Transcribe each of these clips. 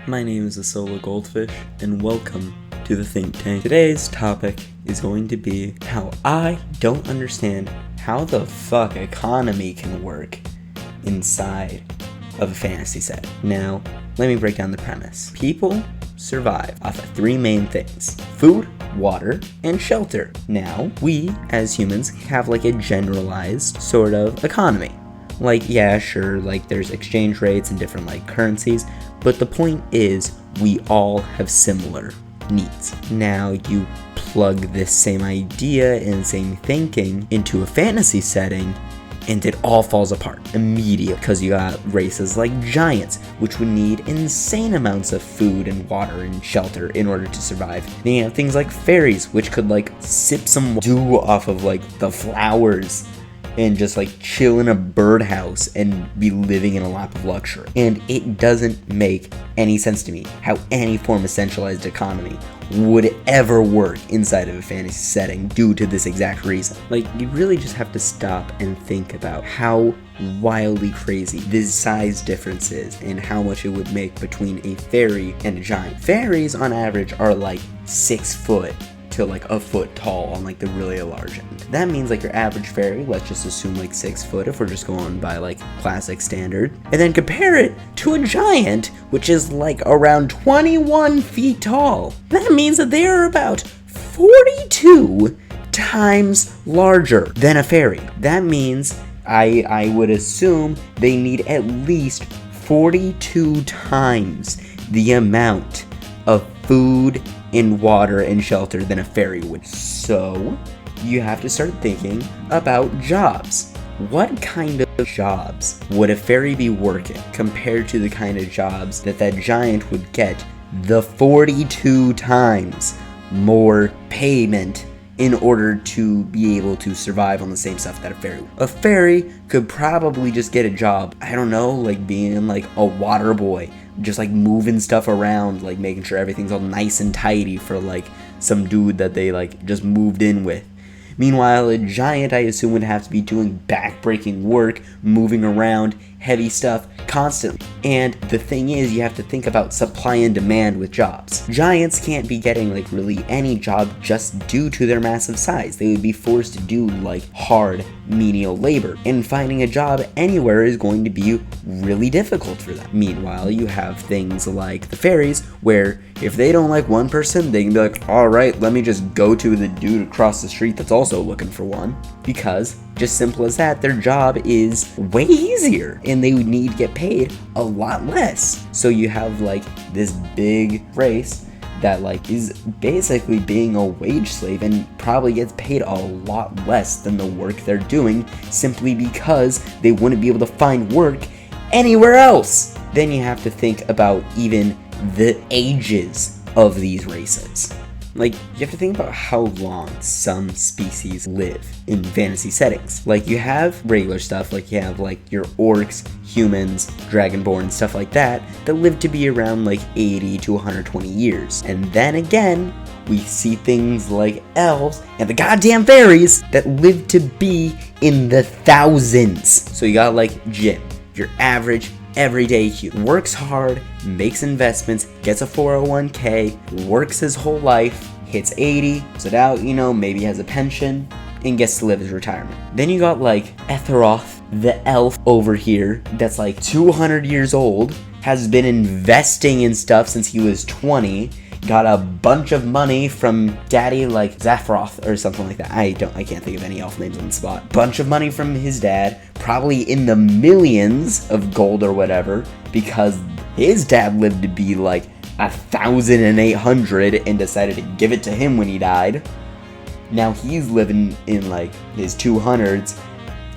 My name is the Solar Goldfish, and welcome to the Think Tank. Today's topic is going to be how I don't understand how the fuck economy can work inside of a fantasy set. Now, let me break down the premise. People survive off of three main things: food, water, and shelter. Now, we as humans have like a generalized sort of economy. Like, yeah, sure, like there's exchange rates and different like currencies, but the point is we all have similar needs. Now you plug this same idea and same thinking into a fantasy setting and it all falls apart immediately, because you got races like giants, which would need insane amounts of food and water and shelter in order to survive. Then you have things like fairies, which could like sip some dew off of like the flowers and just like chill in a birdhouse and be living in a lap of luxury. And it doesn't make any sense to me how any form of centralized economy would ever work inside of a fantasy setting due to this exact reason. Like, you really just have to stop and think about how wildly crazy this size difference is and how much it would make between a fairy and a giant. Fairies on average are like 6 foot to like a foot tall on like the really large end. That means like your average fairy, let's just assume like 6 foot if we're just going by like classic standard, and then compare it to a giant, which is like around 21 feet tall. That means that they are about 42 times larger than a fairy. That means I would assume they need at least 42 times the amount of food and water and shelter than a fairy would. So you have to start thinking about jobs. What kind of jobs would a fairy be working compared to the kind of jobs that giant would get the 42 times more payment in order to be able to survive on the same stuff that a fairy would? A fairy could probably just get a job, I don't know, like being like a water boy, just like moving stuff around, like making sure everything's all nice and tidy for like some dude that they like just moved in with. Meanwhile, a giant, I assume, would have to be doing backbreaking work, moving around, heavy stuff constantly. And the thing is, you have to think about supply and demand with jobs. Giants can't be getting like really any job just due to their massive size. They would be forced to do like hard menial labor, and finding a job anywhere is going to be really difficult for them. Meanwhile, you have things like the fairies, where if they don't like one person, they can be like, alright, let me just go to the dude across the street that's also looking for one. Because, just simple as that, their job is way easier, and they would need to get paid a lot less. So you have like this big race that like is basically being a wage slave and probably gets paid a lot less than the work they're doing, simply because they wouldn't be able to find work anywhere else. Then you have to think about even the ages of these races. Like, you have to think about how long some species live in fantasy settings. Like, you have regular stuff, like you have like your orcs, humans, dragonborn, stuff like that live to be around like 80 to 120 years. And then again, we see things like elves and the goddamn fairies that live to be in the thousands. So you got like Jim, your average everyday human, works hard, makes investments, gets a 401k, works his whole life, hits 80, puts it out, maybe has a pension, and gets to live his retirement. Then you got like Etheroth, the elf over here, that's like 200 years old, has been investing in stuff since he was 20, got a bunch of money from daddy, like Zaphroth or something like that. I can't think of any elf names on the spot. Bunch of money from his dad, probably in the millions of gold or whatever, because his dad lived to be like 1,800 and decided to give it to him when he died. Now he's living in like his 200s.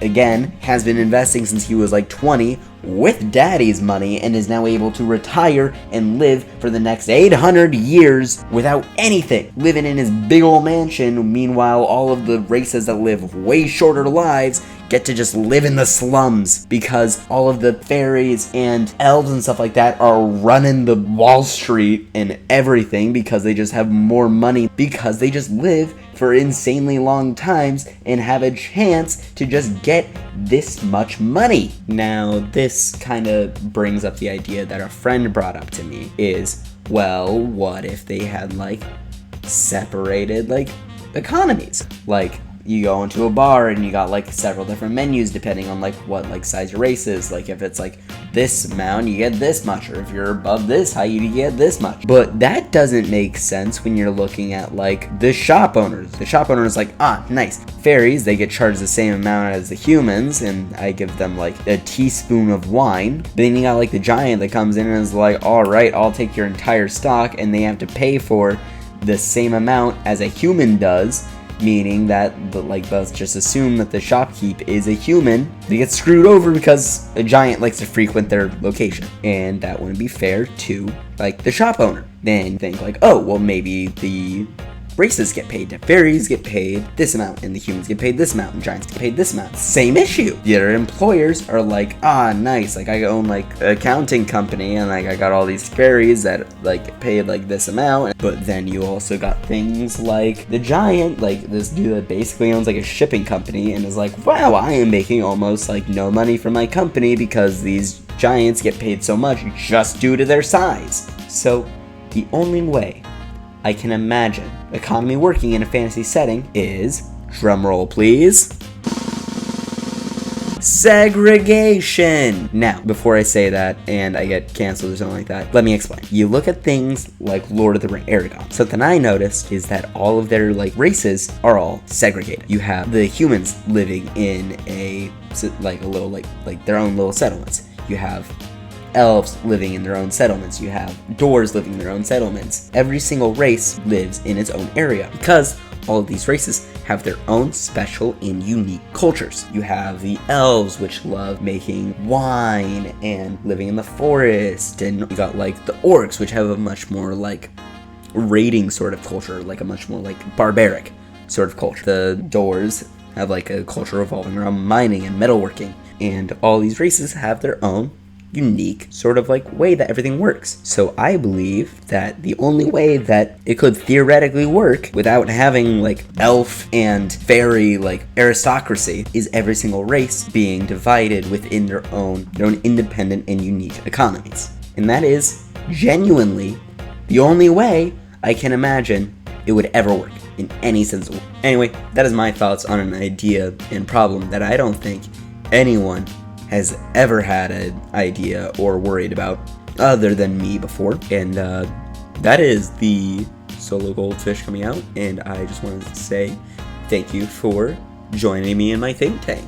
Again, has been investing since he was like 20 with daddy's money, and is now able to retire and live for the next 800 years without anything, living in his big old mansion. Meanwhile, all of the races that live way shorter lives get to just live in the slums because all of the fairies and elves and stuff like that are running the Wall Street and everything because they just have more money because they just live for insanely long times and have a chance to just get this much money. Now, this kind of brings up the idea that a friend brought up to me is, well, what if they had like separated like economies? Like, you go into a bar and you got like several different menus depending on like what like size your race is. Like if it's like this amount, you get this much, or if you're above this height, you get this much. But that doesn't make sense when you're looking at like the shop owners. The shop owner is like, nice. Fairies, they get charged the same amount as the humans, and I give them like a teaspoon of wine. But then you got like the giant that comes in and is like, all right, I'll take your entire stock, and they have to pay for the same amount as a human does. Meaning that, let's just assume that the shopkeep is a human. They get screwed over because a giant likes to frequent their location. And that wouldn't be fair to, like, the shop owner. Then think like, oh, well, maybe the races get paid. Fairies get paid this amount, and the humans get paid this amount, and giants get paid this amount. Same issue. The other employers are like, nice, like I own like an accounting company, and like I got all these fairies that like paid like this amount. But then you also got things like the giant, like this dude that basically owns like a shipping company and is like, wow, I am making almost like no money from my company because these giants get paid so much just due to their size. So the only way I can imagine economy working in a fantasy setting is, drumroll please, segregation. Now, before I say that and I get canceled or something like that, let me explain. You look at things like Lord of the Rings, Aragon. Something I noticed is that all of their like races are all segregated. You have the humans living in a little like their own little settlements. You have elves living in their own settlements. You have dwarves living in their own settlements. Every single race lives in its own area because all of these races have their own special and unique cultures. You have the elves, which love making wine and living in the forest, and you got like the orcs, which have a much more like raiding sort of culture, like a much more like barbaric sort of culture. The dwarves have like a culture revolving around mining and metalworking, and all these races have their own unique sort of like way that everything works. So I believe that the only way that it could theoretically work without having like elf and fairy like aristocracy is every single race being divided within their own independent and unique economies. And that is genuinely the only way I can imagine it would ever work in any sense of the word. Anyway, that is my thoughts on an idea and problem that I don't think anyone has ever had an idea or worried about other than me before. And that is the solo goldfish coming out, and I just wanted to say thank you for joining me in my think tank.